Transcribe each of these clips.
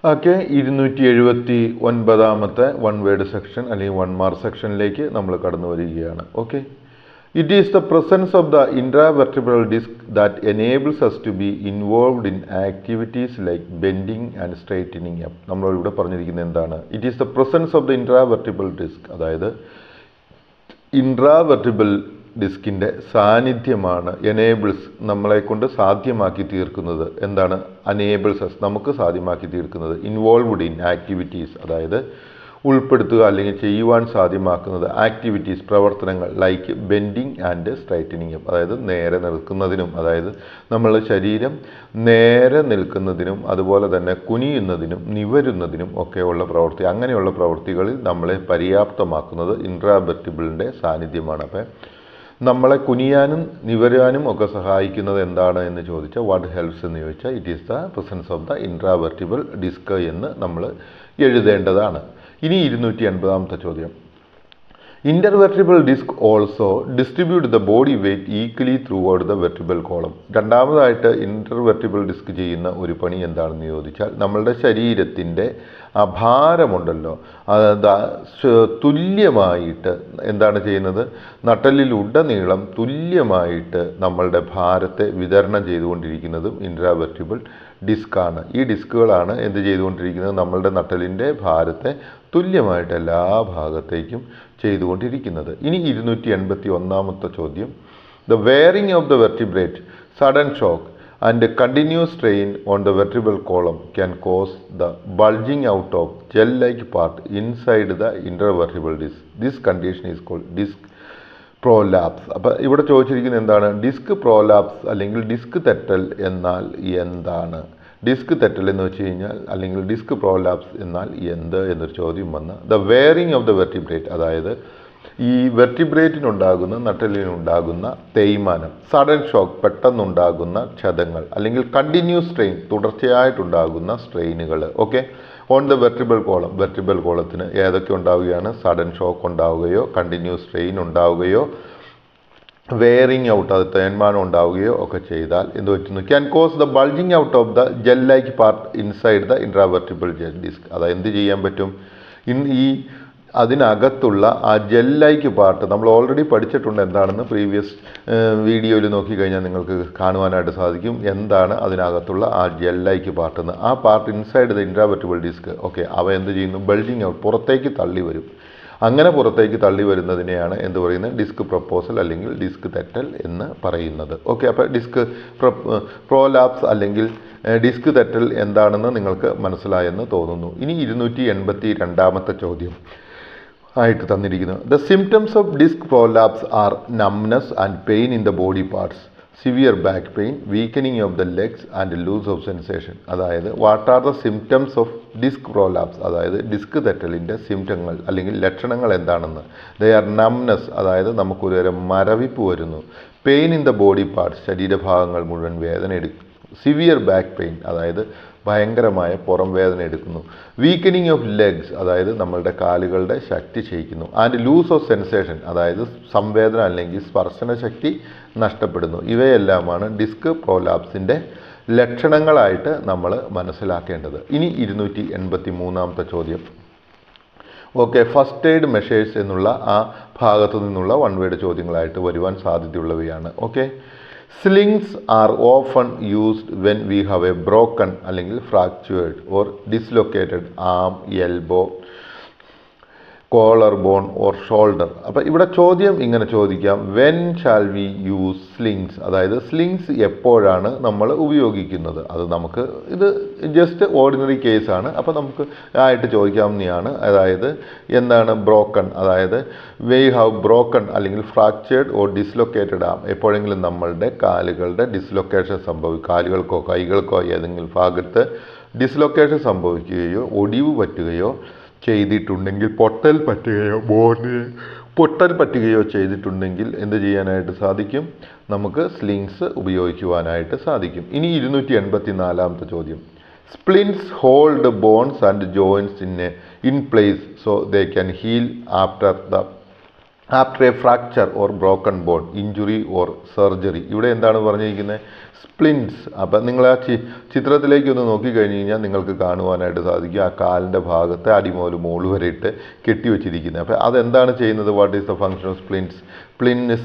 Okay, 279 one word section അല്ലെങ്കിൽ 1 mark സെക്ഷനിലേക്ക് നമ്മൾ കടന്നു വരികയാണ്. Okay, it is the presence of the intravertebral disc that enables us to be involved in activities like bending and straightening up. നമ്മളിവിടെ പറഞ്ഞിരിക്കുന്നത് എന്താണ്? It is the presence of the intravertebral disc, അതായത് intravertebral ഡിസ്കിൻ്റെ സാന്നിധ്യമാണ് enables നമ്മളെ കൊണ്ട് സാധ്യമാക്കി തീർക്കുന്നത്. എന്താണ് അനേബിൾസ് നമുക്ക് സാധ്യമാക്കി തീർക്കുന്നത്? ഇൻവോൾവ്ഡ് ഇൻ ആക്ടിവിറ്റീസ്, അതായത് ഉൾപ്പെടുത്തുക അല്ലെങ്കിൽ ചെയ്യുവാൻ സാധ്യമാക്കുന്നത് ആക്ടിവിറ്റീസ് പ്രവർത്തനങ്ങൾ like bending and straightening up, അതായത് നേരെ നിൽക്കുന്നതിനും, അതായത് നമ്മളുടെ ശരീരം നേരെ നിൽക്കുന്നതിനും അതുപോലെ തന്നെ കുനിയുന്നതിനും നിവരുന്നതിനും ഒക്കെയുള്ള പ്രവൃത്തി, അങ്ങനെയുള്ള പ്രവൃത്തികളിൽ നമ്മളെ പര്യാപ്തമാക്കുന്നത് ഇൻട്രാവെർട്ടിബിളിൻ്റെ സാന്നിധ്യമാണ്. അപ്പം നമ്മളെ കുനിയാനും നിവരാനും ഒക്കെ സഹായിക്കുന്നത് എന്താണ് എന്ന് ചോദിച്ചാൽ, വാട്ട് ഹെൽപ്സ് എന്ന് ചോദിച്ചാൽ, it is the presence of the intravertebral disc എന്ന് നമ്മൾ എഴുതേണ്ടതാണ്. ഇനി 280 ചോദ്യം. Intervertebral disc also distribute the body weight equally throughout the vertebral column. രണ്ടാമതായിട്ട് ഇൻ്റർവെർട്ടിബിൾ ഡിസ്ക് ചെയ്യുന്ന ഒരു പണി എന്താണെന്ന് ചോദിച്ചാൽ, നമ്മളുടെ ശരീരത്തിൻ്റെ ആ ഭാരമുണ്ടല്ലോ അത് തുല്യമായിട്ട് എന്താണ് ചെയ്യുന്നത്? നട്ടലിലുടനീളം തുല്യമായിട്ട് നമ്മളുടെ ഭാരത്തെ വിതരണം ചെയ്തുകൊണ്ടിരിക്കുന്നതും ഇൻട്രാവെർട്ടിബിൾ ഡിസ്ക്കാണ്. ഈ ഡിസ്കുകളാണ് എന്ത് ചെയ്തുകൊണ്ടിരിക്കുന്നത്? നമ്മളുടെ നട്ടലിൻ്റെ ഭാരത്തെ തുല്യമായിട്ട് എല്ലാ ഭാഗത്തേക്കും ചെയ്തുകൊണ്ടിരിക്കുന്നത്. ഇനി 281 ചോദ്യം. The wearing of the vertebrate sudden shock and continuous strain on the vertebral column can cause the bulging out of gel-like part inside the intervertebral disc. This condition is called disc prolapse. അപ്പോൾ ഇവിടെ ചോദിച്ചിരിക്കുന്നത് എന്താണ്? Disk prolapse അല്ലെങ്കിൽ disc തെറ്റൽ എന്നാൽ എന്താണ്? Disk തെറ്റൽ എന്ന് വെച്ച് കഴിഞ്ഞാൽ അല്ലെങ്കിൽ ഡിസ്ക് പ്രോലാപ്സ് എന്നാൽ എന്ത് എന്നൊരു ചോദ്യം വന്ന്, the wearing of the vertebrate, അതായത് ഈ വെർട്ടിബ്രേറ്റിനുണ്ടാകുന്ന നട്ടലിനുണ്ടാകുന്ന തേയ്മാനം, സഡൻ ഷോക്ക് പെട്ടെന്നുണ്ടാകുന്ന ക്ഷതങ്ങൾ, അല്ലെങ്കിൽ കണ്ടിന്യൂസ് സ്ട്രെയിൻ തുടർച്ചയായിട്ടുണ്ടാകുന്ന സ്ട്രെയിനുകൾ. Okay, on the vertebral column, vertebral കോളത്തിന് ഏതൊക്കെ ഉണ്ടാവുകയാണ്? സഡൻ ഷോക്ക് ഉണ്ടാവുകയോ കണ്ടിന്യൂസ് സ്ട്രെയിൻ ഉണ്ടാവുകയോ വെയറിംഗ് ഔട്ട്, അത് തേയ്മാനം ഉണ്ടാവുകയോ ഒക്കെ ചെയ്താൽ എന്ത് പറ്റുന്നു? Can cause the bulging out of the gel like part inside the intravertebral disc. അത് എന്ത് ചെയ്യാൻ പറ്റും? ഈ അതിനകത്തുള്ള ആ ജെല്ലൈക്ക് പാർട്ട് നമ്മൾ ഓൾറെഡി പഠിച്ചിട്ടുണ്ട്. എന്താണെന്ന് പ്രീവിയസ് വീഡിയോയിൽ നോക്കിക്കഴിഞ്ഞാൽ നിങ്ങൾക്ക് കാണുവാനായിട്ട് സാധിക്കും. എന്താണ് അതിനകത്തുള്ള ആ ജെല്ലൈക്ക് പാർട്ടെന്ന്? ആ part inside the intravertebral disc, okay, അവ എന്ത് ചെയ്യുന്നു? ബൾജിങ് ഔട്ട്, പുറത്തേക്ക് തള്ളി വരും. അങ്ങനെ പുറത്തേക്ക് തള്ളി വരുന്നതിനെയാണ് എന്ത് പറയുന്നത്? ഡിസ്ക് പ്രൊപ്പോസൽ അല്ലെങ്കിൽ ഡിസ്ക് തെറ്റൽ എന്ന് പറയുന്നത്. ഓക്കെ, അപ്പോൾ ഡിസ്ക് പ്രോലാപ്സ് അല്ലെങ്കിൽ ഡിസ്ക് തെറ്റൽ എന്താണെന്ന് നിങ്ങൾക്ക് മനസ്സിലായെന്ന് തോന്നുന്നു. ഇനി 282 ചോദ്യം ആയിട്ട് തന്നിരിക്കുന്നത്. The symptoms of disc prolapse are numbness and pain in the body parts, severe back pain, weakening of the legs and loss of sensation. അതായത് what are the symptoms of disc prolapse, അതായത് disc തെറ്റലിൻ്റെ സിംറ്റങ്ങൾ അല്ലെങ്കിൽ ലക്ഷണങ്ങൾ എന്താണെന്ന്. They are numbness, അതായത് നമുക്കൊരു മരവിപ്പ് വരുന്നു. Pain in the body parts, ശരീരഭാഗങ്ങൾ മുഴുവൻ വേദന എടുക്കും. സിവിയർ ബാക്ക് പെയിൻ, അതായത് ഭയങ്കരമായ പുറം വേദന എടുക്കുന്നു. വീക്കനിങ് ഓഫ് ലെഗ്സ്, അതായത് നമ്മളുടെ കാലുകളുടെ ശക്തി ക്ഷയിക്കുന്നു. ആൻഡ് ലൂസ് ഓഫ് സെൻസേഷൻ, അതായത് സംവേദന അല്ലെങ്കിൽ സ്പർശന ശക്തി നഷ്ടപ്പെടുന്നു. ഇവയെല്ലാമാണ് ഡിസ്ക് പ്രോലാപ്സിൻ്റെ ലക്ഷണങ്ങളായിട്ട് നമ്മൾ മനസ്സിലാക്കേണ്ടത്. ഇനി 283 ചോദ്യം. ഓക്കെ, ഫസ്റ്റ് എയ്ഡ് മെഷേഴ്സ് എന്നുള്ള ആ ഭാഗത്തു നിന്നുള്ള വൺ വേർഡ് ചോദ്യങ്ങളായിട്ട് വരുവാൻ സാധ്യതയുള്ളവയാണ്. Okay, slings are often used when we have a broken അല്ലെങ്കിൽ fractured or dislocated arm, elbow, collar bone or shoulder. അപ്പം ഇവിടെ ചോദ്യം ഇങ്ങനെ ചോദിക്കാം, when shall we use slings, അതായത് സ്ലിങ്സ് എപ്പോഴാണ് നമ്മൾ ഉപയോഗിക്കുന്നത്? അത് നമുക്ക് ഇത് ജസ്റ്റ് ഓർഡിനറി കേസാണ്. അപ്പോൾ നമുക്ക് ആയിട്ട് ചോദിക്കാവുന്നതാണ്. അതായത് എന്താണ് ബ്രോക്കൺ, അതായത് വി ഹാവ് ബ്രോക്കൺ അല്ലെങ്കിൽ ഫ്രാക്ചേർഡ് ഓർ ഡിസ്ലൊക്കേറ്റഡ് ആം, എപ്പോഴെങ്കിലും നമ്മളുടെ കാലുകളുടെ ഡിസ്ലൊക്കേഷൻ കാലുകൾക്കോ കൈകൾക്കോ ഏതെങ്കിലും ഭാഗത്ത് ഡിസ്ലൊക്കേഷൻ സംഭവിക്കുകയോ ഒടിവ് പറ്റുകയോ ചെയ്തിട്ടുണ്ടെങ്കിൽ, പൊട്ടൽ പറ്റുകയോ ചെയ്തിട്ടുണ്ടെങ്കിൽ എന്ത് ചെയ്യാനായിട്ട് സാധിക്കും? നമുക്ക് സ്ലിങ്സ് ഉപയോഗിക്കുവാനായിട്ട് സാധിക്കും. ഇനി 284 ചോദ്യം. Splints hold bones and joints in place so they can heal after a fracture or broken bone, injury or surgery. ഇവിടെ എന്താണ് പറഞ്ഞിരിക്കുന്നത്? സ്പ്ലിൻസ്. അപ്പം നിങ്ങൾ ആ ചിത്രത്തിലേക്ക് ഒന്ന് നോക്കിക്കഴിഞ്ഞ് കഴിഞ്ഞാൽ നിങ്ങൾക്ക് കാണുവാനായിട്ട് സാധിക്കും ആ കാലിൻ്റെ ഭാഗത്ത് അടിമുതൽ മോള് വരെ ഇട്ട് കെട്ടിവെച്ചിരിക്കുന്നത്. അപ്പോൾ അതെന്താണ് ചെയ്യുന്നത്? What is the function of splints?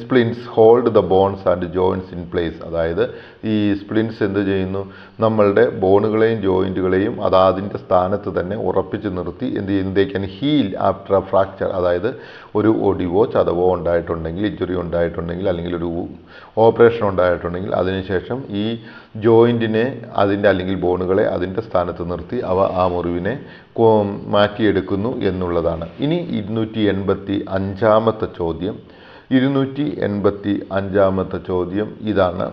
Splints hold the bones and joints in place. അതായത് ഈ സ്പ്ലിൻസ് എന്ത് ചെയ്യുന്നു? നമ്മളുടെ ബോണുകളെയും ജോയിൻറ്റുകളെയും അതിൻ്റെ സ്ഥാനത്ത് തന്നെ ഉറപ്പിച്ച് നിർത്തി എന്ത് ചെയ്യുന്നു? They can heal after a fracture. അതായത് ഒരു ഒടിവോ ചതവോ ഉണ്ടായിട്ടുണ്ടെങ്കിൽ, ഇഞ്ചുറി ഉണ്ടായിട്ടുണ്ടെങ്കിൽ, അല്ലെങ്കിൽ ഒരു ഓപ്പറേഷൻ ഉണ്ടായിട്ടുണ്ടെങ്കിൽ അതിനുശേഷം ഈ ജോയിൻറ്റിനെ അല്ലെങ്കിൽ ബോണുകളെ അതിൻ്റെ സ്ഥാനത്ത് നിർത്തി ആ മുറിവിനെ മാറ്റിയെടുക്കുന്നു എന്നുള്ളതാണ്. ഇനി 285-ാമത്തെ ചോദ്യം. 285-ാമത്തെ ചോദ്യം ഇതാണ്.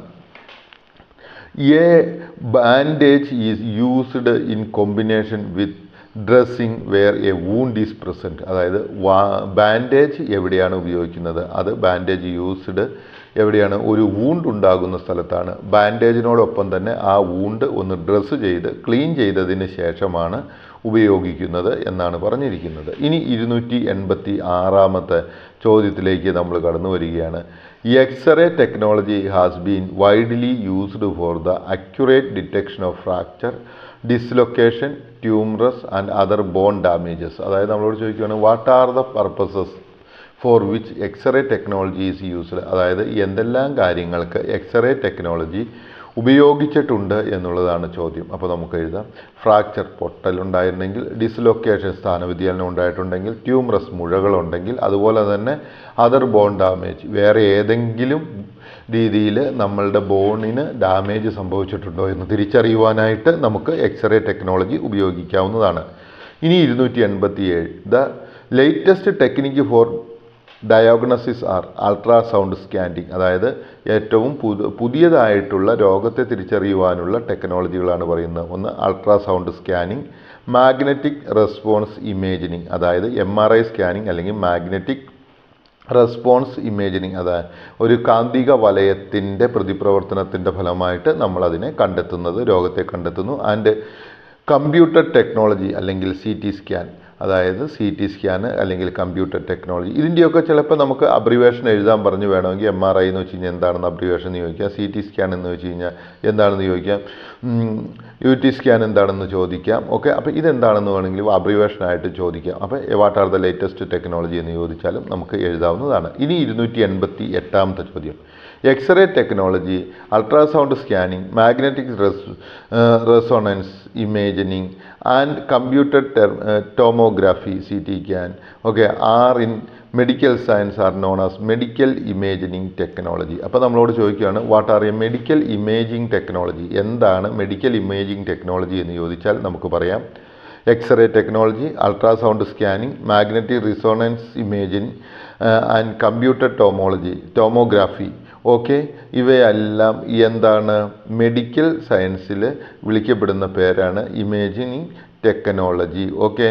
A bandage is used in combination with dressing where a wound is present. അതായത് ബാൻഡേജ് എവിടെയാണ് ഉപയോഗിക്കുന്നത്? അത് ബാൻഡേജ് യൂസ്ഡ് എവിടെയാണ്? ഒരു വൂണ്ട് ഉണ്ടാകുന്ന സ്ഥലത്താണ്. ബാൻഡേജിനോടൊപ്പം തന്നെ ആ വൂണ്ട് ഒന്ന് ഡ്രസ്സ് ചെയ്ത് ക്ലീൻ ചെയ്തതിന് ശേഷമാണ് ഉപയോഗിക്കുന്നത് എന്നാണ് പറഞ്ഞിരിക്കുന്നത്. ഇനി 286-ാമത്തെ ചോദ്യത്തിലേക്ക് നമ്മൾ കടന്നു വരികയാണ്. X ray technology has been widely used for the accurate detection of fracture, dislocation, tumours and other bone damages. അതായത് നമ്മളോട് ചോദിക്കുകയാണ് what are the purposes for which x ray technology is used. അതായത് എന്തെല്ലാം കാര്യങ്ങൾക്ക് എക്സ്റേ ടെക്നോളജി ഉപയോഗിച്ചിട്ടുണ്ട് എന്നുള്ളതാണ് ചോദ്യം. അപ്പോൾ നമുക്ക് എഴുതാം. ഫ്രാക്ചർ പൊട്ടലുണ്ടായിരുന്നെങ്കിൽ, ഡിസ്ലൊക്കേഷൻ സ്ഥാനവ്യതിയാനം ഉണ്ടായിട്ടുണ്ടെങ്കിൽ, ട്യൂമറസ് മുഴകളുണ്ടെങ്കിൽ, അതുപോലെ തന്നെ അതർ ബോൺ ഡാമേജ് വേറെ ഏതെങ്കിലും രീതിയിൽ നമ്മളുടെ ബോണിന് ഡാമേജ് സംഭവിച്ചിട്ടുണ്ടോ എന്ന് തിരിച്ചറിയുവാനായിട്ട് നമുക്ക് എക്സ്റേ ടെക്നോളജി ഉപയോഗിക്കാവുന്നതാണ്. ഇനി 287. The latest technique for diagnosis are ultrasound scanning. അതായത് ഏറ്റവും പുതിയതായിട്ടുള്ള രോഗത്തെ തിരിച്ചറിയുവാനുള്ള ടെക്നോളജികളാണ് പറയുന്നത്. ഒന്ന് ultrasound scanning, magnetic response imaging. അതായത് MRI സ്കാനിങ് അല്ലെങ്കിൽ മാഗ്നറ്റിക് റെസ്പോൺസ് ഇമേജിനിങ്. അതായത് ഒരു കാന്തിക വലയത്തിൻ്റെ പ്രതിപ്രവർത്തനത്തിൻ്റെ ഫലമായിട്ട് നമ്മളതിനെ കണ്ടെത്തുന്നത്, രോഗത്തെ കണ്ടെത്തുന്നു. ആൻഡ് കമ്പ്യൂട്ടർ ടെക്നോളജി അല്ലെങ്കിൽ CT സ്കാൻ. അതായത് CT സ്കാൻ അല്ലെങ്കിൽ കമ്പ്യൂട്ടർ ടെക്നോളജി. ഇതിൻ്റെയൊക്കെ ചിലപ്പോൾ നമുക്ക് അബ്രിവേഷൻ എഴുതാൻ പറഞ്ഞു വേണമെങ്കിൽ MRI എന്ന് വെച്ച് കഴിഞ്ഞാൽ എന്താണെന്ന് അബ്രിവേഷൻ എന്ന് ചോദിക്കാം, CT സ്കാൻ എന്ന് വെച്ച് കഴിഞ്ഞാൽ എന്താണെന്ന് ചോദിക്കാം, UT സ്കാൻ എന്താണെന്ന് ചോദിക്കാം. ഓക്കെ, അപ്പോൾ ഇതെന്താണെന്ന് വേണമെങ്കിലും അബ്രിവേഷനായിട്ട് ചോദിക്കാം. അപ്പോൾ what are the latest technology എന്ന് ചോദിച്ചാലും നമുക്ക് എഴുതാവുന്നതാണ്. ഇനി 288-ാമത്തെ ചോദ്യം. X ray technology, ultrasound scanning, magnetic resonance imaging and computer tomography CT scan are in medical science are known as medical imaging technology. അപ്പോൾ നമ്മളോട് ചോദിക്കുകയാണ് what are a medical imaging technology. എന്താണ് മെഡിക്കൽ ഇമേജിംഗ് ടെക്നോളജി എന്ന് ചോദിച്ചാൽ നമുക്ക് പറയാം x ray technology, ultrasound scanning, magnetic resonance imaging and computer tomography. Okay, ഇവയെല്ലാം എന്താണ്? മെഡിക്കൽ സയൻസിൽ വിളിക്കപ്പെടുന്ന പേരാണ് ഇമേജിംഗ് ടെക്നോളജി. ഓക്കെ,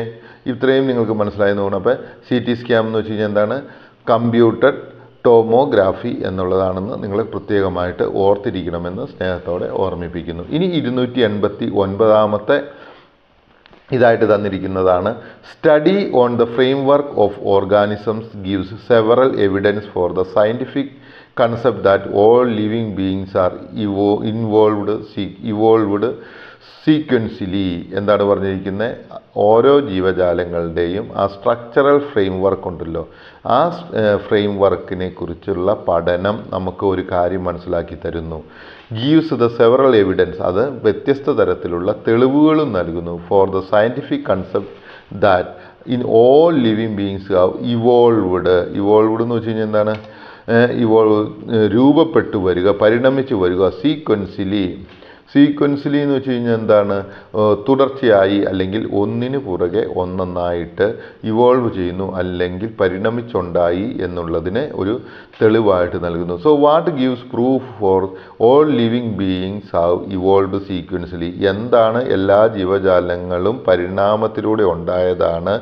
ഇത്രയും നിങ്ങൾക്ക് മനസ്സിലായെന്ന് തോന്നുന്നു. അപ്പോൾ CT സ്കാൻ എന്ന് വെച്ച് കഴിഞ്ഞാൽ എന്താണ്? കമ്പ്യൂട്ടർ ടോമോഗ്രാഫി എന്നുള്ളതാണെന്ന് നിങ്ങൾ പ്രത്യേകമായിട്ട് ഓർത്തിരിക്കണമെന്ന് സ്നേഹത്തോടെ ഓർമ്മിപ്പിക്കുന്നു. ഇനി 289-ാമത്തെ ഇതായിട്ട് തന്നിരിക്കുന്നതാണ്. Study on the framework of organisms gives several evidence for the scientific concept that all living beings are evolved sequentially. എന്താണ് പറഞ്ഞിരിക്കുന്നത്? ഓരോ ജീവജാലങ്ങളുടെയും ആ സ്ട്രക്ചറൽ ഫ്രെയിം വർക്ക് ഉണ്ടല്ലോ, ആ ഫ്രെയിം വർക്കിനെ കുറിച്ചുള്ള പഠനം നമുക്ക് ഒരു കാര്യം മനസ്സിലാക്കി തരുന്നു. ഗീവ്സ് ദ സെവറൽ എവിഡൻസ്, അത് വ്യത്യസ്ത തരത്തിലുള്ള തെളിവുകളും നൽകുന്നു. Four the scientific concept that in all living beings have evolved എന്ന് വെച്ച് കഴിഞ്ഞാൽ എന്താണ്? രൂപപ്പെട്ടു വരിക, പരിണമിച്ചു വരിക. സീക്വൻഷ്യലി എന്ന് വെച്ച് കഴിഞ്ഞാൽ എന്താണ്? തുടർച്ചയായി അല്ലെങ്കിൽ ഒന്നിന് പുറകെ ഒന്നൊന്നായിട്ട് ഇവോൾവ് ചെയ്യുന്നു അല്ലെങ്കിൽ പരിണമിച്ചുണ്ടായി എന്നുള്ളതിനെ ഒരു തെളിവായിട്ട് നൽകുന്നു. So what gives proof for all living beings have evolved sequentially. എന്താണ്? എല്ലാ ജീവജാലങ്ങളും പരിണാമത്തിലൂടെ ഉണ്ടായതാണ്,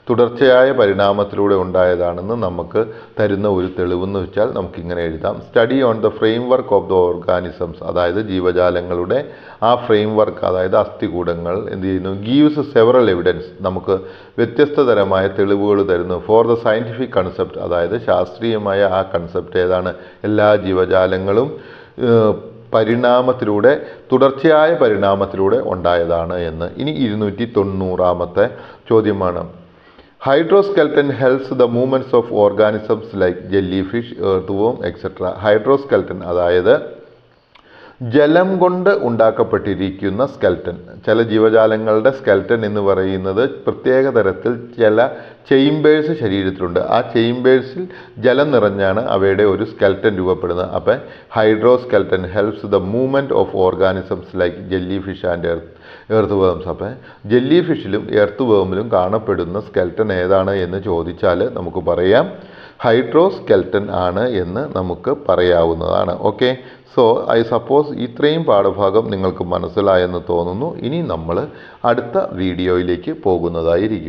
തുടർച്ചയായ പരിണാമത്തിലൂടെ ഉണ്ടായതാണെന്ന് നമുക്ക് തരുന്ന ഒരു തെളിവെന്ന് വെച്ചാൽ നമുക്കിങ്ങനെ എഴുതാം. Study on the frame work of the organisms, അതായത് ജീവജാലങ്ങളുടെ ആ ഫ്രെയിം വർക്ക്, അതായത് അസ്ഥികൂടങ്ങൾ എന്ത് ചെയ്യുന്നു? ഗീവ്സ് സെവറൽ എവിഡൻസ്, നമുക്ക് വ്യത്യസ്ത തരമായ തെളിവുകൾ തരുന്നു. ഫോർ ദ സയൻറ്റിഫിക് കൺസെപ്റ്റ്, അതായത് ശാസ്ത്രീയമായ ആ കൺസെപ്റ്റ് ഏതാണ്? എല്ലാ ജീവജാലങ്ങളും പരിണാമത്തിലൂടെ തുടർച്ചയായ പരിണാമത്തിലൂടെ ഉണ്ടായതാണ് എന്ന്. ഇനി 290ാമത്തെ ചോദ്യമാണ്. Hydroskeleton helps the movements of organisms like jellyfish, earthworm etcetera. Hydroskeleton അതായത് ജലം കൊണ്ട് ഉണ്ടാക്കപ്പെട്ടിരിക്കുന്ന സ്കെൽട്ടൻ. ചില ജീവജാലങ്ങളുടെ സ്കെൽട്ടൻ എന്ന് പറയുന്നത് പ്രത്യേക തരത്തിൽ ചില ചെയിമ്പേഴ്സ് ശരീരത്തിലുണ്ട്. ആ ചെയിമ്പേഴ്സിൽ ജലം നിറഞ്ഞാണ് അവയുടെ ഒരു സ്കെൽട്ടൻ രൂപപ്പെടുന്നത്. അപ്പം hydroskeleton helps the movement of organisms like jellyfish and earthworms. അപ്പം ജെല്ലി ഫിഷിലും എർത്ത് വേമിലും കാണപ്പെടുന്ന സ്കെൽട്ടൻ ഏതാണ് എന്ന് ചോദിച്ചാൽ നമുക്ക് പറയാം ഹൈഡ്രോസ്കെൽട്ടൻ ആണ് എന്ന് നമുക്ക് പറയാവുന്നതാണ്. ഓക്കെ, സോ ഐ സപ്പോസ് ഇത്രയും പാഠഭാഗം നിങ്ങൾക്ക് മനസ്സിലായെന്ന് തോന്നുന്നു. ഇനി നമ്മൾ അടുത്ത വീഡിയോയിലേക്ക് പോകുന്നതായിരിക്കും.